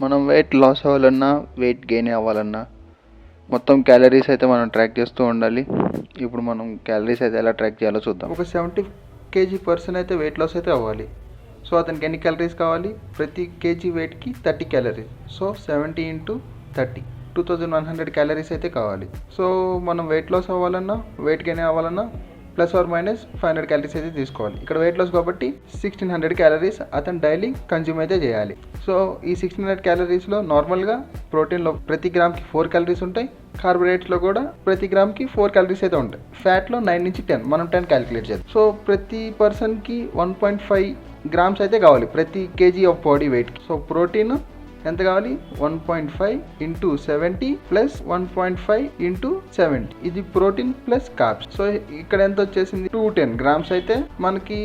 మనం weight loss అవ్వాలన్నా weight gain అవ్వాలన్నా మొత్తం క్యాలరీస్ అయితే మనం ట్రాక్ చేస్తూ ఉండాలి. ఇప్పుడు మనం క్యాలరీస్ అయితే ఎలా ట్రాక్ చేయాలో చూద్దాం. ఒక 70 kg పర్సన్ అయితే వెయిట్ లాస్ అయితే అవ్వాలి. సో అతనికి ఎన్ని క్యాలరీస్ కావాలి? ప్రతి కేజీ వెయిట్కి 30 క్యాలరీస్. సో 70 × 30 2100 క్యాలరీస్ అయితే కావాలి. సో మనం వెయిట్ లాస్ అవ్వాలన్నా వెయిట్ గెయిన్ అవ్వాలన్నా ±500 క్యాలరీస్ అయితే తీసుకోవాలి. ఇక్కడ వెయిట్ లాస్ కాబట్టి 1600 క్యాలరీస్ అతను డైలీ కన్జ్యూమ్ అయితే చేయాలి. సో ఈ 1600 క్యాలరీస్లో నార్మల్గా ప్రోటీన్లో ప్రతి గ్రామ్కి 4 క్యాలరీస్ ఉంటాయి, కార్బోహైడ్రేట్స్లో కూడా ప్రతి గ్రామ్కి 4 క్యాలరీస్ అయితే ఉంటాయి, ఫ్యాట్లో 9 నుంచి 10, మనం 10 క్యాలిక్యులేట్ చేద్దాం. సో ప్రతి పర్సన్కి 1.5 గ్రామ్స్ అయితే కావాలి ప్రతి కేజీ ఆఫ్ బాడీ వెయిట్కి. సో ప్రోటీన్ ఎంత కావాలి? 1.5 × 70 + 1.5 × 70, ఇది ప్రోటీన్ ప్లస్ కార్బ్స్. సో ఇక్కడ ఎంత వచ్చేసింది? 210 గ్రామ్స్ అయితే మనకి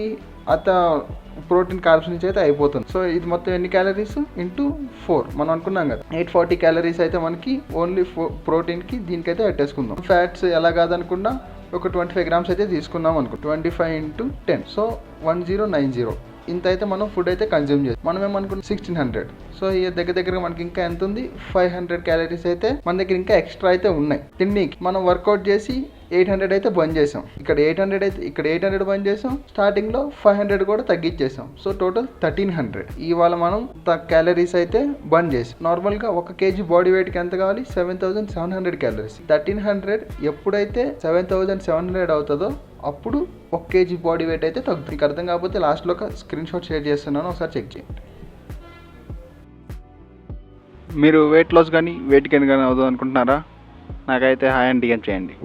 ప్రోటీన్ కార్బ్స్ నుంచి అయితే అయిపోతుంది. సో ఇది మొత్తం ఎన్ని క్యాలరీస్? × 4 మనం అనుకున్నాం కదా, 840 క్యాలరీస్ అయితే మనకి ఓన్లీ ప్రోటీన్కి దీనికైతే పెట్టేసుకుందాం. ఫ్యాట్స్ ఎలా కాదనుకున్నా ఒక 25 గ్రామ్స్ అయితే తీసుకున్నాం అనుకో, 25 × 10, సో 1090. ఇంత అయితే మనం ఫుడ్ అయితే కన్జ్యూమ్ చేస్తాం. మనం ఏమనుకున్నాం? 1600. సో ఈ దగ్గర మనకి ఇంకా ఎంత ఉంది? 500 క్యాలరీస్ అయితే మన దగ్గర ఇంకా ఎక్స్ట్రా అయితే ఉన్నాయి తిండికి. మనం వర్కౌట్ చేసి 800 అయితే బంద్ చేసాం. ఇక్కడ 800 బంద్ చేసాం. స్టార్టింగ్లో 500 కూడా తగ్గించేసాం. So total 1300. ఇవాళ మనం క్యాలరీస్ అయితే బంద్ చేసాం. నార్మల్గా 1 kg బాడీ వెయిట్కి ఎంత కావాలి? 7700 క్యాలరీస్. 1300 ఎప్పుడైతే 7700 అవుతుందో అప్పుడు 1 kg బాడీ వెయిట్ అయితే తగ్గుతుంది. మీకు అర్థం కాకపోతే లాస్ట్లో ఒక స్క్రీన్ షాట్ షేర్ చేస్తున్నాను, ఒకసారి చెక్ చేయండి. మీరు వెయిట్ లాస్ కానీ వెయిట్ గెయిన్ కానీ అవుతుంది అనుకుంటున్నారా? నాకైతే హాయ్ అని డిఎం చేయండి.